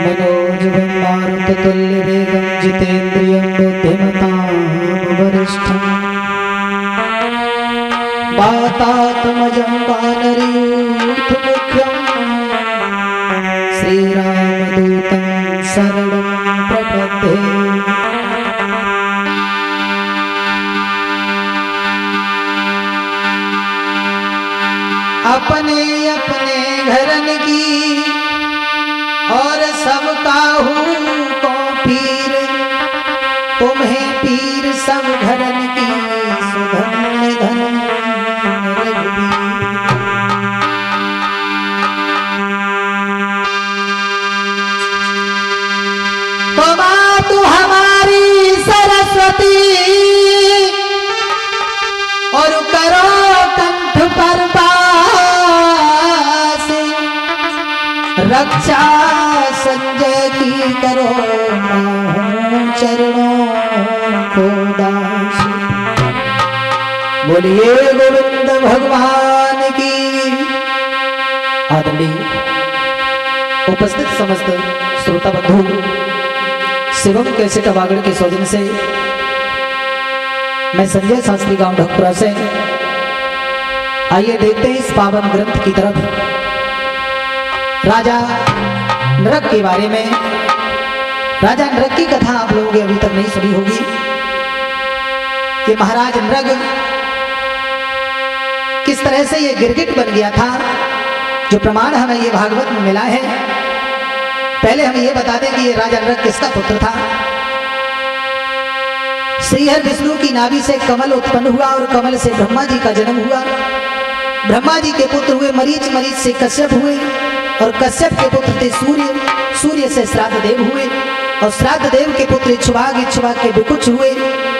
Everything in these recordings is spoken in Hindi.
मनोजवन्मारुततुल्यवेगं जितेन्द्रियं बुद्धिमतां वरिष्ठं वातात्मजं वानरयूथमुख्यं श्रीरामदूतं शरणं प्रपद्ये। अपने अपने घरन की और सबका हूँ को पीर, तुम्हें पीर सब घरन की सुधन निधन रघुबीर। तो माँ तू हमारी सरस्वती और करो कंठ पर रक्षा संजय की करो, चरणों को दास। बोलिए गोविंद भगवान की। आदरणीय उपस्थित समस्त श्रोता बंधु, शिवम कैसेट वागड़ के सौजन्य से मैं संजय शास्त्री गांव ढकपुरा से, आइए देखते हैं इस पावन ग्रंथ की तरफ। राजा नृग के बारे में। राजा नृग की कथा आप लोगों ने अभी तक नहीं सुनी होगी कि महाराज नृग किस तरह से ये गिरगिट बन गया था, जो प्रमाण हमें ये भागवत में मिला है। पहले हम ये बता दें कि ये राजा नृग किसका पुत्र था। श्रीहरि विष्णु की नाभि से कमल उत्पन्न हुआ और कमल से ब्रह्मा जी का जन्म हुआ। ब्रह्मा जी के पुत्र हुए मरीच, मरीच से कश्यप हुए और कश्यप के पुत्र थे सूर्य, सूर्य से श्राद्ध देव हुए और श्राद्ध देव के पुत्र इक्ष्वाक, इक्ष्वाक के विकुच हुए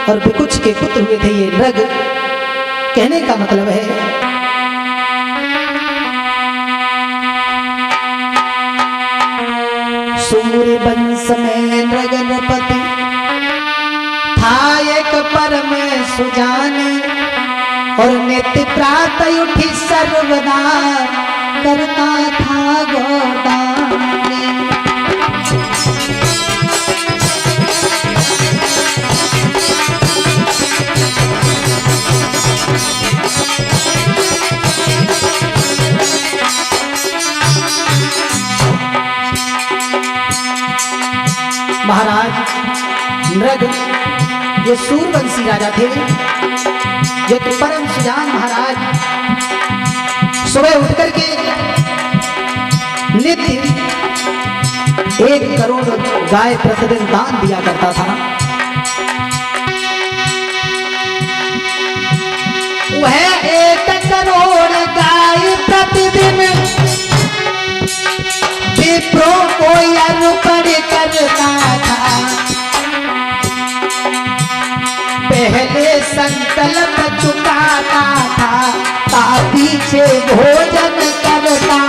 और विकुच के पुत्र हुए थे ये नृग। कहने का मतलब है सूर्य वंश में नृग नृपति था एक परम सुजान और नित्य प्रातः उठी सर्वदा करता था गोदान। महाराज नृग ये सूर्यवंशी राजा थे, जो कि परम सुजान महाराज सुबह उठकर के नित्य 1 करोड़ गाय प्रतिदिन दान दिया करता था। वह 1 करोड़ गाय प्रतिदिन विप्रों को अर्पण करता था। पहले संकल्प चुकाता था, पीछे भोजन करता था।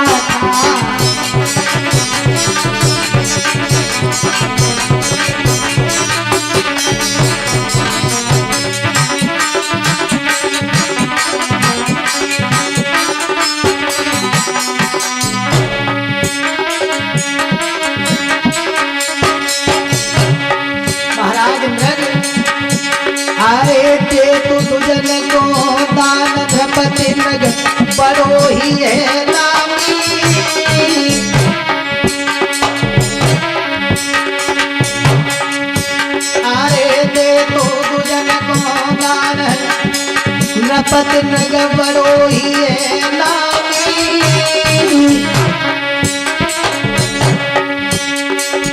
महाराज नृग आए थे तो दुजन को दान, नृपति नृग बड़ो ही है नामी। आए थे तो दुजन को दान, नृपति नृग बड़ो ही है नामी।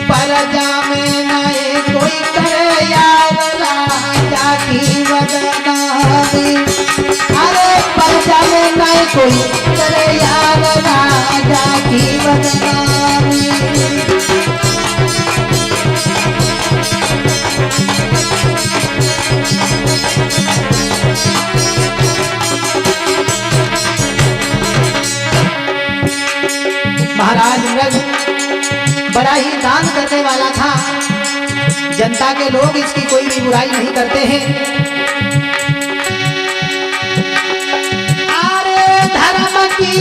परजा में नए कोई करे यार राजा की बदनामी। अरे परजा में नए कोई करे यार राजा की बदनामी। महाराज नृग बड़ा ही दान करने वाला था। जनता के लोग इसकी कोई भी बुराई नहीं करते हैं। अरे धर्म की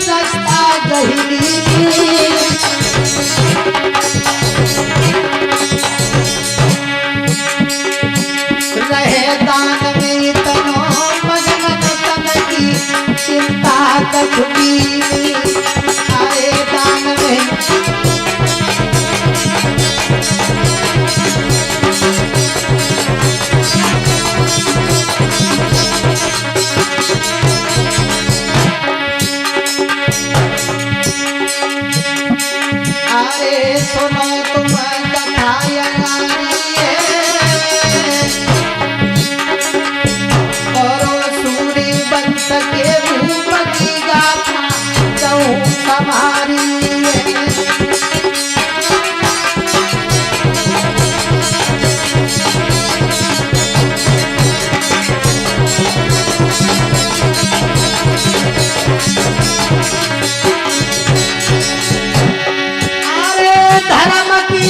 रास्ता गहरी छुपी आए दान में। अरे सुनो तुम कथा और सूर्य वंश के रूप की गाथा कहूँ हमारी। धर्म की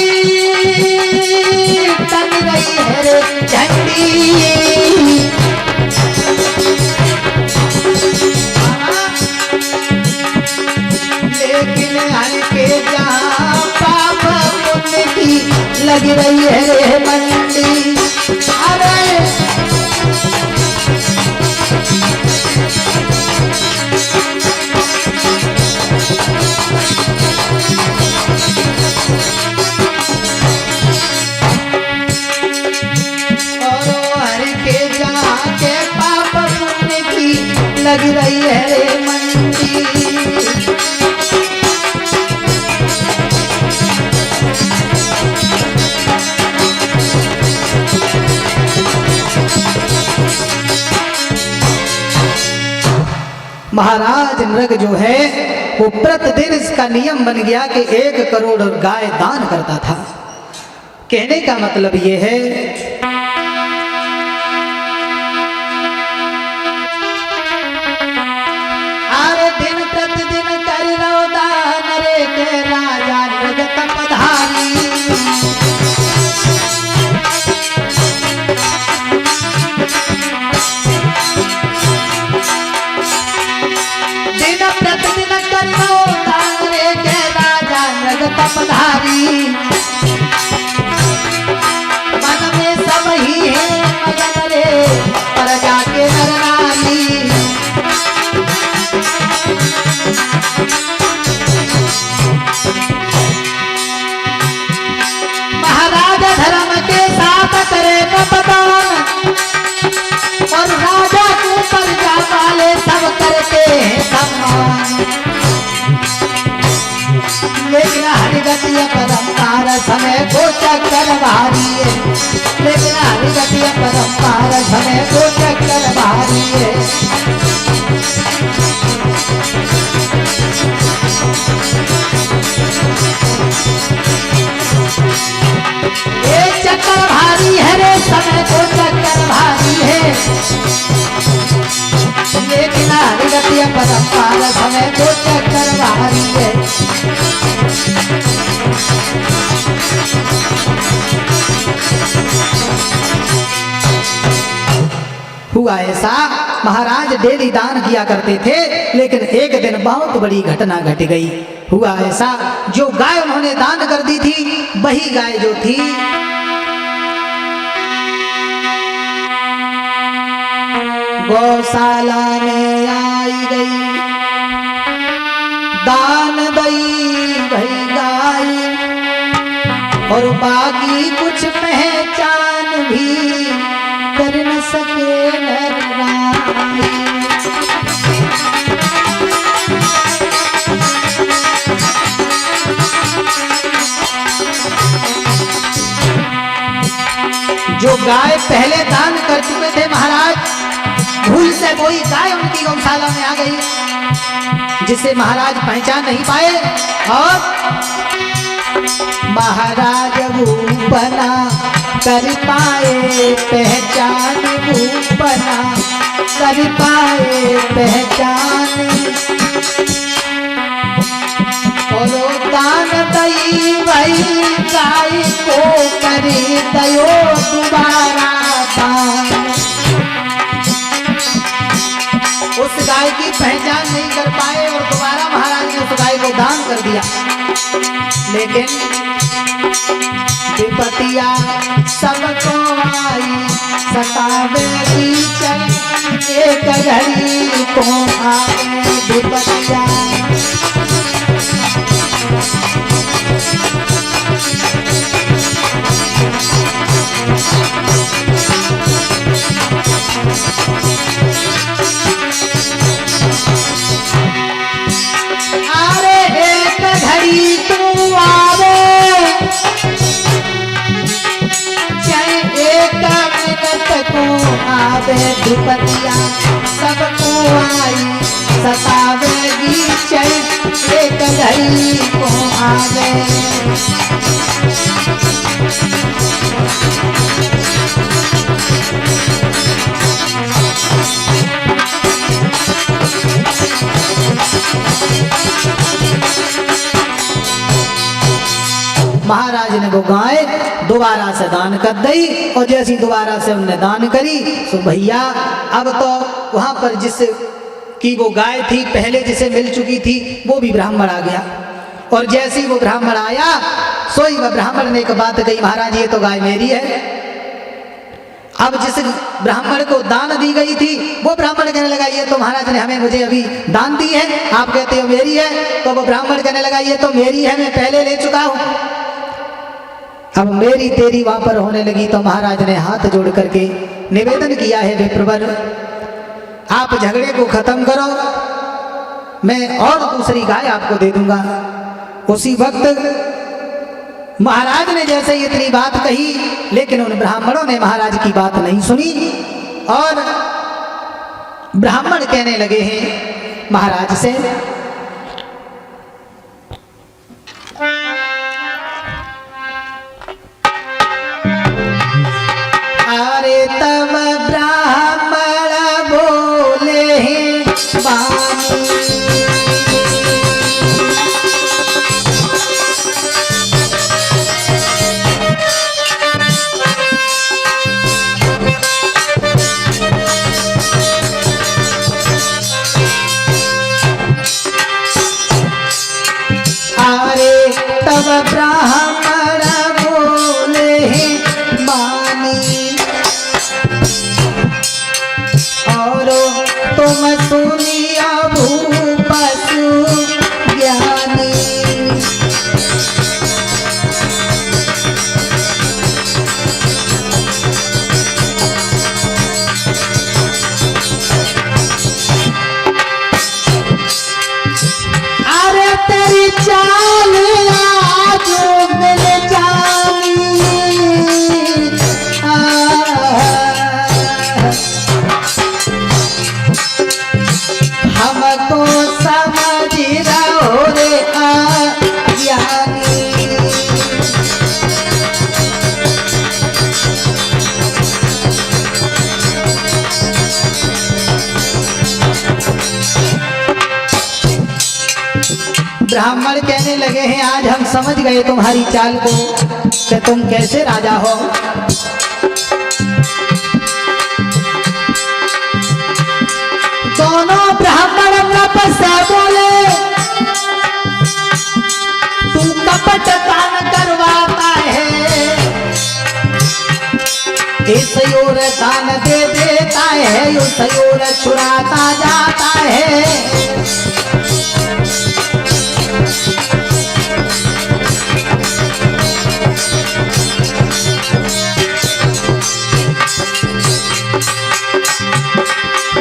तन रही है रे झंडी, लेकिन हल्के जहाँ पाप पुण्य की लग रही है रे मंडी। अरे लग रही है रे मंडी। महाराज नृग जो है वो प्रतिदिन इसका नियम बन गया कि 1 करोड़ गाय दान करता था। कहने का मतलब ये है राजा नृग तपधारी। दिन प्रतिदिन करो दान रे के राजा नृग तपधारी। मन में सब ही है मगन रे प्रजा के नर नारी। महाराज धर्म के साथ करे कपदान और राजा को प्रजा वाले सब करते हैं सम्मान। लेकिन हरिगतिय परंपार समय को चक्कर भारी है। लेकिन हरिगतिय परंपार समय को चक्कर भारी है। एक चक्कर भारी है रे समय को चक्कर भारी है। लेकिन हरिगतिय परंपार समय को चक्कर भारी है। हुआ ऐसा महाराज डेली दान किया करते थे, लेकिन एक दिन बहुत बड़ी घटना घट गई। हुआ ऐसा जो गाय उन्होंने दान कर दी थी वही गाय जो थी गौशाला में आई गई। दान दई भई गाय और बाकी कुछ पहचान भी कर न सके नर नारी। जो गाय पहले दान कर चुके थे महाराज, भूल से कोई गाय उनकी गौशाला में आ गई जिसे महाराज पहचान नहीं पाए और महाराज भूपना कर पाए पहचान। भूपना कर पाए पहचान और दान दई वही गाय को करे दयो दोबारा दान। उस गाय की पहचान नहीं कर पाए और दोबारा महाराज ने उस गाय को दान कर दिया। लेकिन विपतिया सबको आई सतावे की चल एक घड़ी को आए विपतिया। अरे एक घड़ी तू आवे चाहे एक मिनट को आवे विपतिया, सबको आई सतावेगी चाहे एक घड़ी को आवे। महाराज ने वो गाय दोबारा से दान कर दी, और जैसी दोबारा से उनने दान करी तो भैया अब तो वहां पर जिस की वो गाय थी पहले जिसे मिल चुकी थी वो भी ब्राह्मण आ गया। और जैसी वो ब्राह्मण आया सोई वह ब्राह्मण ने एक बात कही, महाराज ये तो गाय मेरी है। अब जिस ब्राह्मण को दान दी गई थी वो ब्राह्मण कहने लगा ये तो महाराज ने हमें मुझे अभी दान दी है, आप कहते हो मेरी है। तो वो ब्राह्मण कहने लगा ये तो मेरी है, मैं पहले ले चुका हूं। अब मेरी तेरी वहां पर होने लगी तो महाराज ने हाथ जोड़ करके निवेदन किया है, विप्रवर आप झगड़े को खत्म करो, मैं और दूसरी गाय आपको दे दूंगा। उसी वक्त महाराज ने जैसे इतनी बात कही, लेकिन उन ब्राह्मणों ने महाराज की बात नहीं सुनी और ब्राह्मण कहने लगे हैं महाराज से, अरे तब ब्राह्मण बोले हैं वाणी, अरे तब ब्राह्मण बोले हैं वाणी, और तुम सुनिया भूपसु ज्ञानी। अरे तेरी चाल आज मिल जानी, हमको समझ रहो रे ज्ञानी। ब्राह्मण कहने लगे हैं आज हम समझ गए तुम्हारी चाल को कि तुम कैसे राजा हो। दोनों ब्राह्मण कपट से बोले, तू कपट दान करवाता है, इस ओर दान दे देता है, उस ओर छुड़ाता जाता है।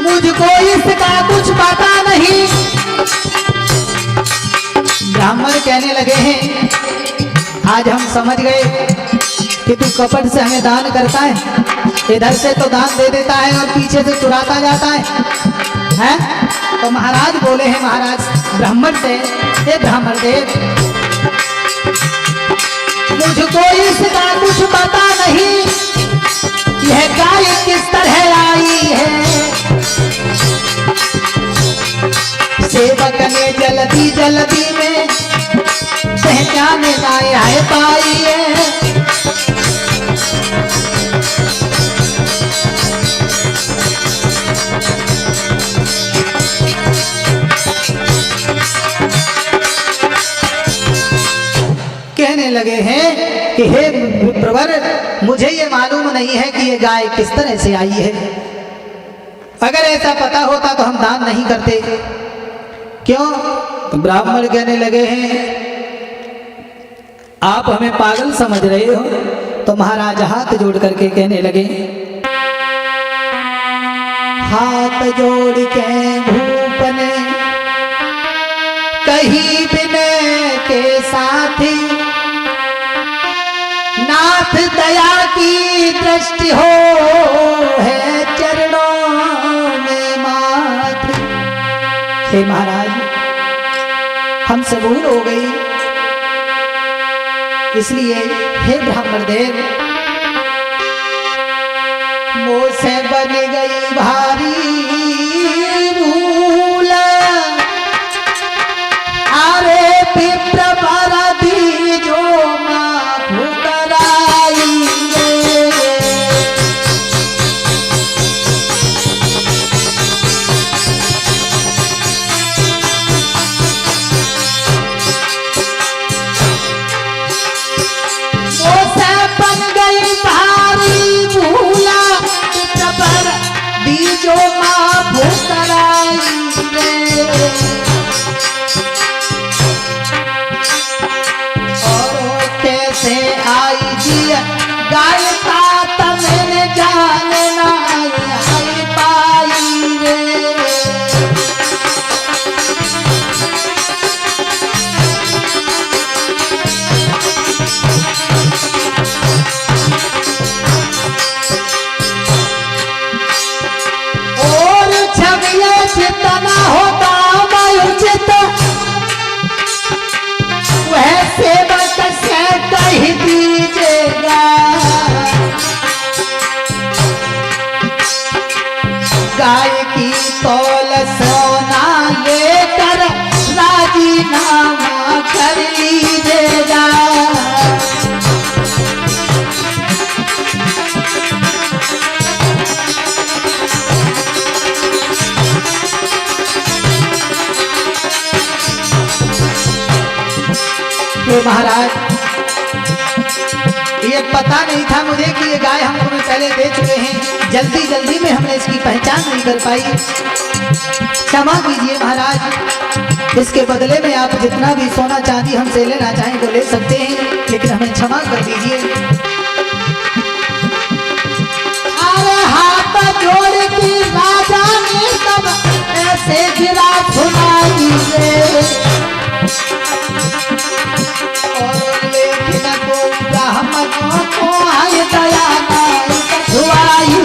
मुझको इसका कुछ पता नहीं। ब्राह्मण कहने लगे हैं आज हम समझ गए कि तू कपट से हमें दान करता है, इधर से तो दान दे देता है और पीछे से चुराता जाता है? तो महाराज बोले हैं महाराज ब्राह्मण से, हे ब्राह्मण देव मुझको इसका कुछ पता नहीं, यह गाय किस तरह आई है। सेवक ने जल्दी जल्दी में पहचाने आए पाई है। कहने लगे हैं कि हे प्रवर मुझे ये मालूम नहीं है कि ये गाय किस तरह से आई है, अगर ऐसा पता होता तो हम दान नहीं करते। क्यों? तो ब्राह्मण कहने लगे हैं आप हमें पागल समझ रहे हो। तो महाराज हाथ जोड़ करके कहने लगे, हाथ जोड़ के भूप ने कही विनय के साथी, नाथ दया की दृष्टि हो है चरणों में माथ। हे महाराज हमसे भूल हो गई, इसलिए हे ब्राह्मण देव मुँह से बन गई भारी भूल, अरे विप्र बरदी जो माफ कराई जो माफ कराई और कैसे आई जी गायता तमने जानना आई पाई रे। जितना होता उचित वह सेवक से कह दीजिएगा, गाय की तौल सोना लेकर राजीनामा कर लीजिएगा। महाराज ये पता नहीं था मुझे कि ये गाय हम तुम्हें पहले दे चुके हैं, जल्दी जल्दी में हमने इसकी पहचान नहीं कर पाई, क्षमा कीजिए महाराज। इसके बदले में आप जितना भी सोना चांदी हमसे लेना चाहें तो ले सकते हैं, लेकिन हमें क्षमा कर दीजिए। अरे हाथ जोड़ के राजा ने तब ऐसे गिरा सुनाई और लेकिन को ब्राह्मणों को आय दया दुआई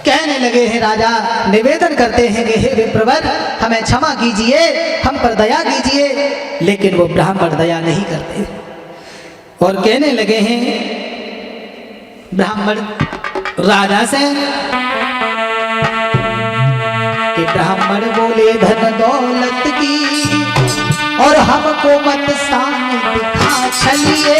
कहने लगे हैं राजा निवेदन करते हैं कि हे विप्रवर हमें क्षमा कीजिए, हम पर दया कीजिए, लेकिन वो ब्राह्मण दया नहीं करते और कहने लगे हैं ब्राह्मण राजा से कि ब्राह्मण बोले धन दौलत की और हमको मत सामने दिखा चलिए।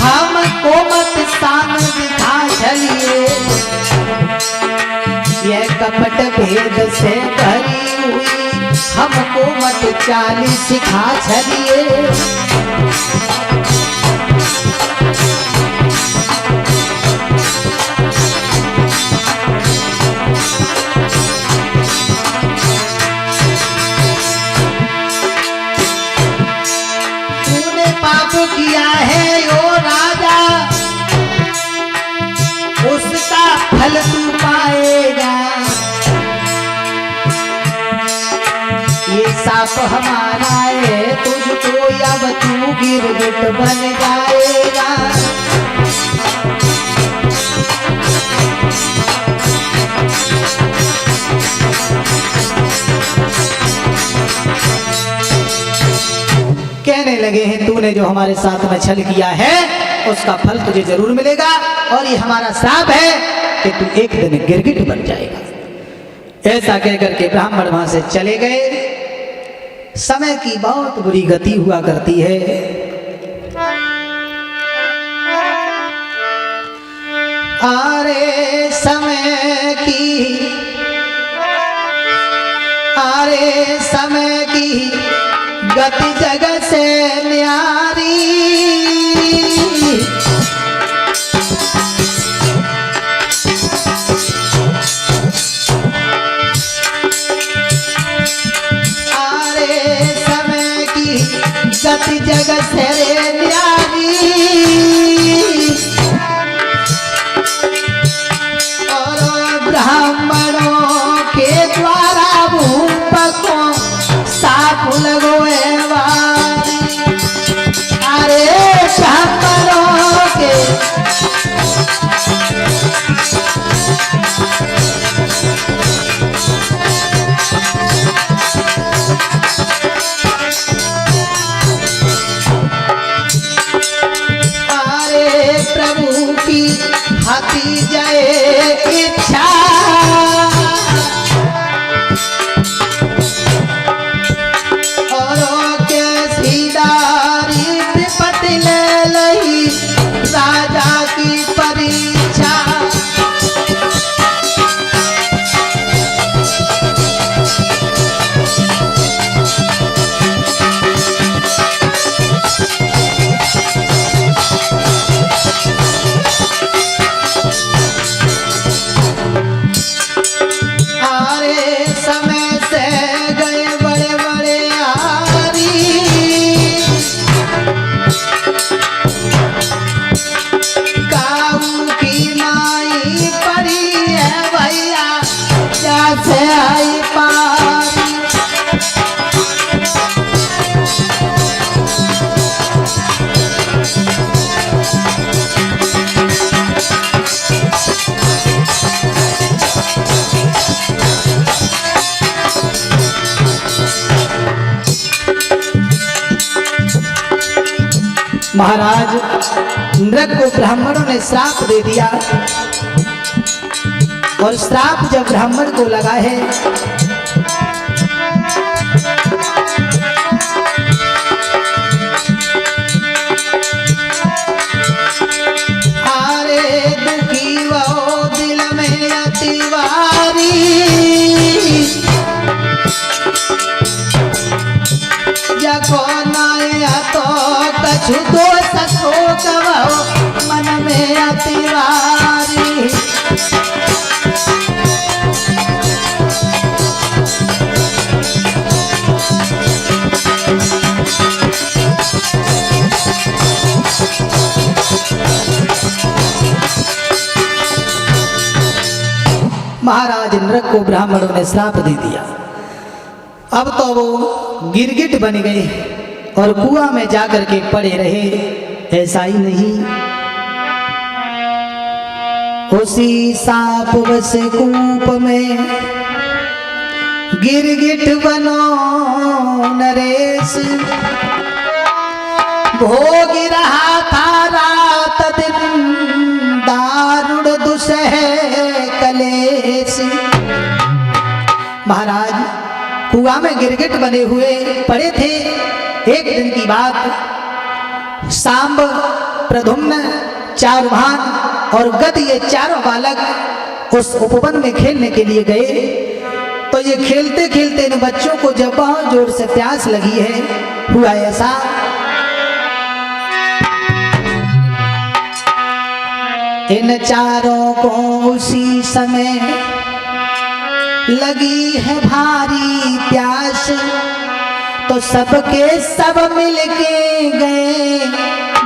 हमको मत शान दिखा चलिए, यह कपट भेद से भरी हुई हमको मत चाल सिखा चलिए। तूने पाप किया है ओ राजा, उसका फल तू पाएगा। ये साप हमारा है तुझको अब तू गिरगिट बन जाएगा। कहने लगे हैं तूने जो हमारे साथ में छल किया है उसका फल तुझे जरूर मिलेगा और ये हमारा श्राप है कि तू एक दिन गिरगिट बन जाएगा। ऐसा कहकर के ब्राह्मण वहां से चले गए। समय की बहुत बुरी गति हुआ करती है। आरे समय की गति जगत से न्यारी। गति जगत से न्यारी और ब्राह्मणों के द्वारा भूप को साफ लगोए वारी। अरे ब्राह्मणों के हाथी जाए इच्छा और के सीधारी विपत ले लही राजा की परीक्षा। महाराज नृक को ब्राह्मणों ने श्राप दे दिया और श्राप जब ब्राह्मण को लगा है आरे दुखी वो दिल में अतिवारी। जको नया तो कछु दो सको कहो मन में अतिवारी। महाराज नृक को ब्राह्मणों ने श्राप दे दिया। अब तो वो गिरगिट बन गए और कुआं में जाकर के पड़े रहे। ऐसा ही नहीं, उसी साप बस कूप में गिरगिट बनो नरेश। भोग रहा था रात दिन दारुण दुसह कलेश। महाराज कुआं में गिरगिट बने हुए पड़े थे। एक दिन की बात, सांब, प्रद्युम्न, चारुभान और गद ये चारों बालक उस उपवन में खेलने के लिए गए। तो ये खेलते खेलते इन बच्चों को जब बहुत जोर से प्यास लगी है, हुआ ऐसा इन चारों को उसी समय लगी है भारी प्यास। तो सबके सब मिलके गए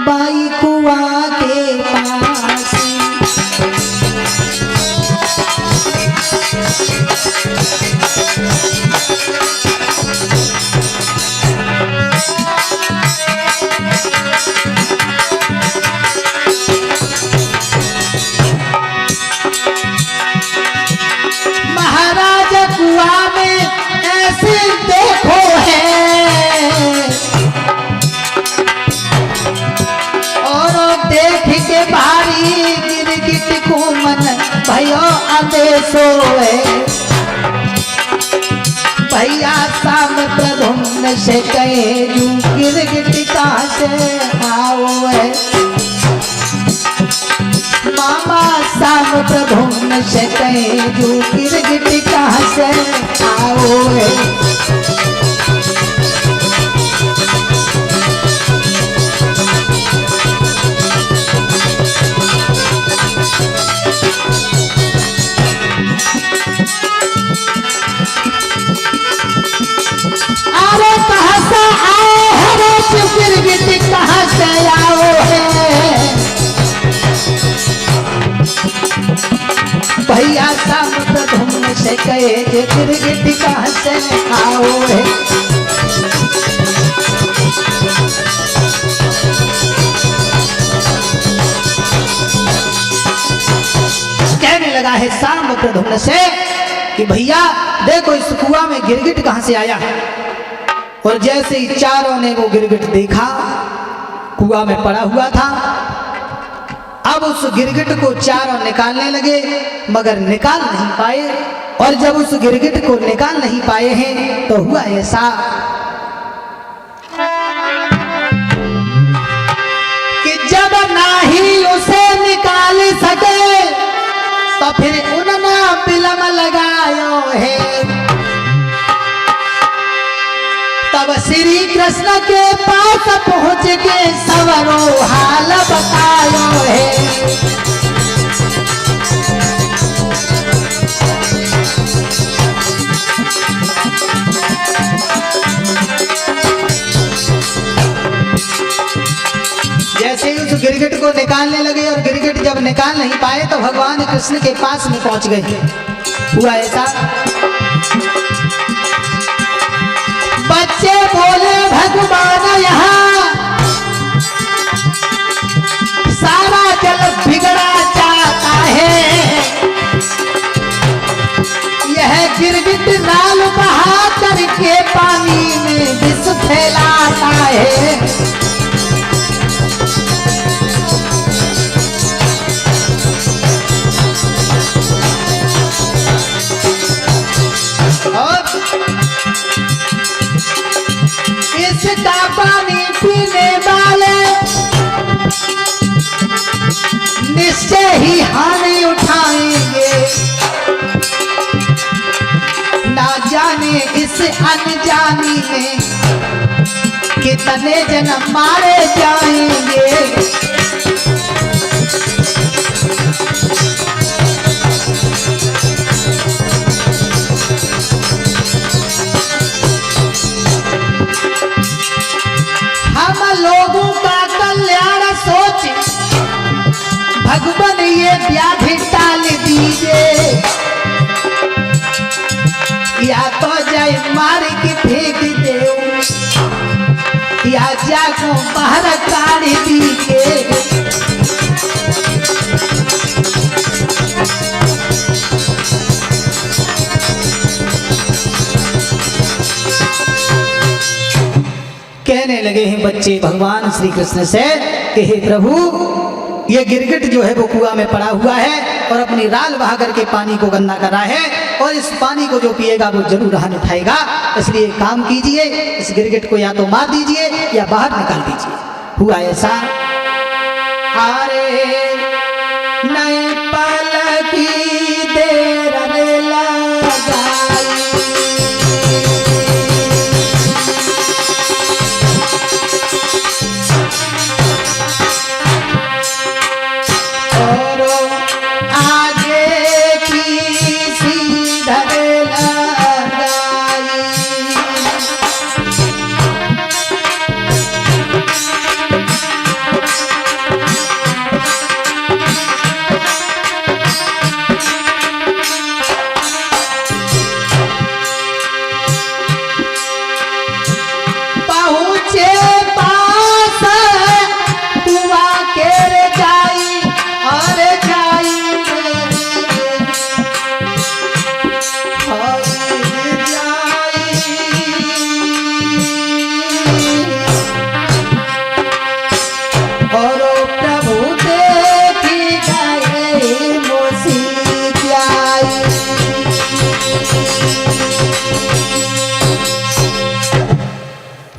बाई कुआं के पास। कुआं में ऐसे देखो है और देख के भारी गिरगिट को मन भयो आदेशो है। भैया शाम प्रधुम्न से कहे जू गिरगिट कहाँ से आओ है। मामा शाम प्रधुम्न से कहे जू गिरगिट कहाँ से आओ है। गिरगिट कहाँ से आओ है। भैया शाम प्रधुम्न से कहे गिरगिट कहाँ से आओ है। कहने लगा है शाम प्रधुम्न से कि भैया देखो इस कुआं में गिरगिट कहाँ से आया। और जैसे ही चारों ने वो गिरगिट देखा, कुआं में पड़ा हुआ था। अब उस गिरगिट को चारों निकालने लगे मगर निकाल नहीं पाए। और जब उस गिरगिट को निकाल नहीं पाए हैं तो हुआ ऐसा कि जब ना ही उसे निकाल सके तो फिर उन्होंने बिलम लगायो है। तब श्री कृष्ण के पास पहुंच के सवरो हाल बतायो है। जैसे ही उस गिरगिट को निकालने लगे और गिरगिट जब निकाल नहीं पाए तो भगवान कृष्ण के पास में पहुंच गए। हुआ ऐसा बच्चे बोले भगवान यहाँ सारा जल बिगड़ा जाता है। यह गिरगिट लाल बहा करके पानी में विष फैलाता है। इसका पानी पीने वाले निश्चय ही हानि उठाएंगे। ना जाने इस अनजानी में कितने जन्म मारे जाएंगे। हम लोगों का कल्याण सोच भगवान ये व्याधि टाल दीजिए। या तो जाए मार के फेंक दे या जाको बाहर काढ़ दीजिए। कहने लगे हैं बच्चे भगवान श्री कृष्ण से कि हे प्रभु ये गिरगिट जो है वो कुआं में पड़ा हुआ है और अपनी राल बहा करके पानी को गंदा कर रहा है और इस पानी को जो पिएगा वो जरूर हानि उठाएगा। इसलिए काम कीजिए, इस गिरगिट को या तो मार दीजिए या बाहर निकाल दीजिए। हुआ ऐसा अरे नए पल की देर लगाई।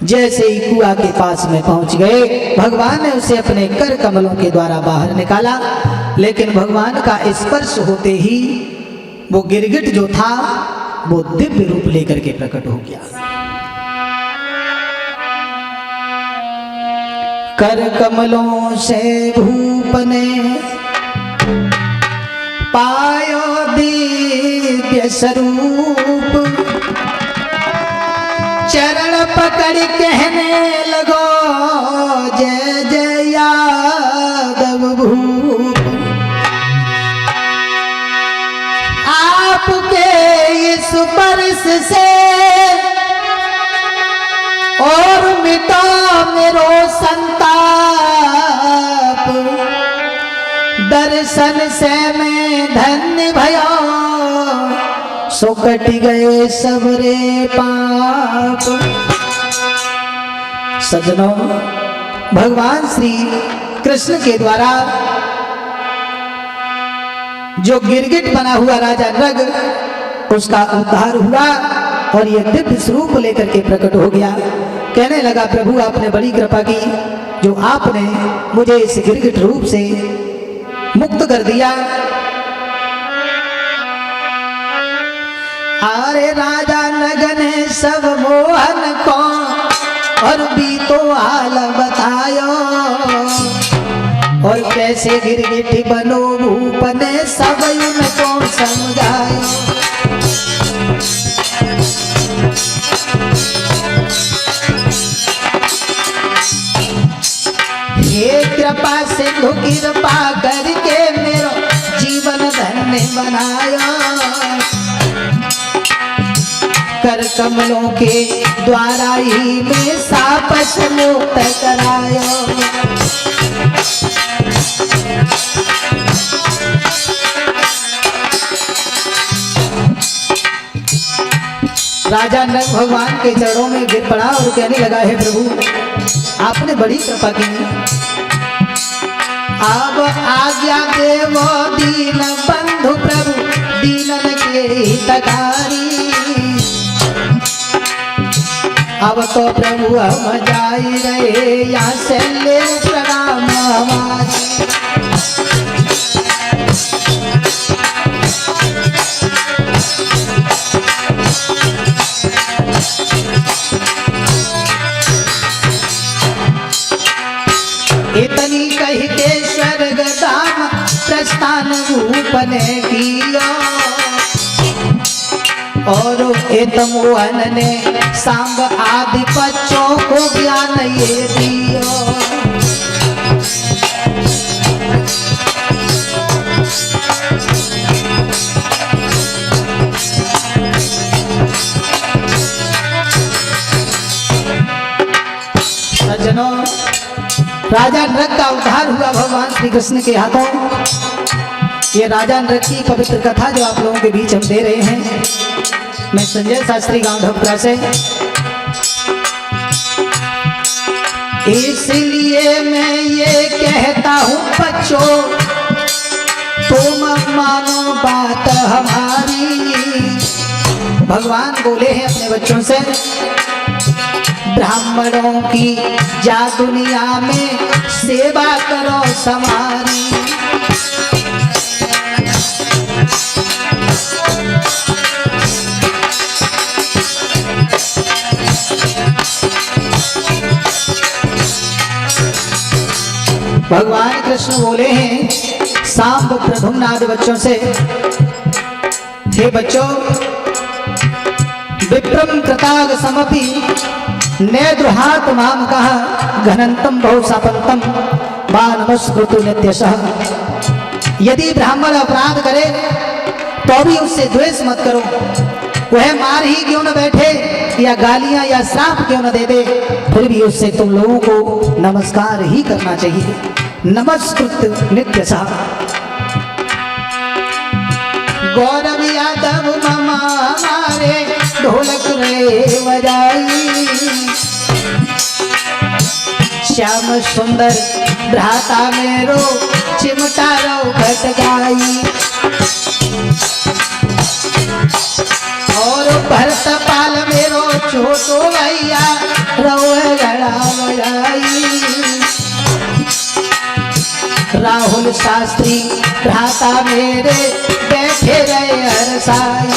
जैसे ही कुआ के पास में पहुंच गए, भगवान ने उसे अपने कर कमलों के द्वारा बाहर निकाला, लेकिन भगवान का स्पर्श होते ही वो गिरगिट जो था वो दिव्य रूप लेकर के प्रकट हो गया। कर कमलों से भूप ने पायो दिव्य स्वरूप, चरण पकड़ कहने लगो जय जय यादव भूप। आपके इस स्पर्श से और मिटा मेरो संताप, दर्शन से मैं धन्य भयो, सो कट गए सबरे पाप। सज्जनों, भगवान श्री कृष्ण के द्वारा जो गिरगिट बना हुआ राजा नृग, उसका उद्धार हुआ और यह दिव्य स्वरूप लेकर के प्रकट हो गया। कहने लगा, प्रभु आपने बड़ी कृपा की, जो आपने मुझे इस गिरगिट रूप से मुक्त कर दिया। अरे राजा नग ने सब मोहन को और भी तो हाल बतायो, और कैसे गिरगिट बनो भूप ने सब उनको समझायो। हे कृपा सिंधु कृपा करके मेरो जीवन धन्य बनायो, कर कमलों के द्वारा ही में साप से मुक्त करायो। राजा नग भगवान के चरणों में गिर पड़ा और कहने लगा, है प्रभु आपने बड़ी कृपा की, अब आज्ञा देवो दीन बंधु प्रभु दीनन के हितकारी। अब तो प्रभु हम जाई रहे, यहाँ से ले प्रणाम हमारी। इतनी कह के स्वर्ग धाम प्रस्थान भूप ने किया, और मोहन ने सांब आदि बच्चों को ज्ञान ये दिया। सज्जनों, राजा नृग का उद्धार हुआ भगवान श्री कृष्ण के हाथों। ये राजा नृग की पवित्र कथा जो आप लोगों के बीच हम दे रहे हैं, मैं संजय शास्त्री गांव ढोकरा से। इसलिए मैं ये कहता हूँ बच्चों, तुम मानो बात हमारी। भगवान बोले हैं अपने बच्चों से, ब्राह्मणों की जा दुनिया में सेवा करो समारी। भगवान कृष्ण बोले हैं सांब प्रधुम्नाद बच्चों से, हे बच्चों, विप्रम कृताग समपि नेद्रुहात माम कहा घनंतम बहु सपंतम बा नमस्कृतु नित्यशः। यदि ब्राह्मण अपराध करे तो भी उससे द्वेष मत करो, वह मार ही क्यों न बैठे या गालियां या श्राप क्यों न दे दे, फिर भी उससे तुम लोगों को नमस्कार ही करना चाहिए। नमस्कृत नित्यशः। गौरव यादव मामा हमारे ढोलक रे बजाई, श्याम सुंदर भ्राता मेरो चिमटा रो घट गाई। और भरत पाल मेरो छोटो भैया रो राहुल शास्त्री भ्राता मेरे बैठे रहे हर साई।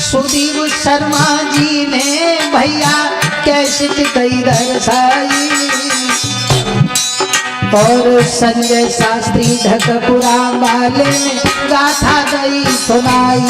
सुदीप शर्मा जी ने भैया कैसे कई दर्शाई और संजय शास्त्री ढकपुरा वाले ने गाथा दई सुनाई।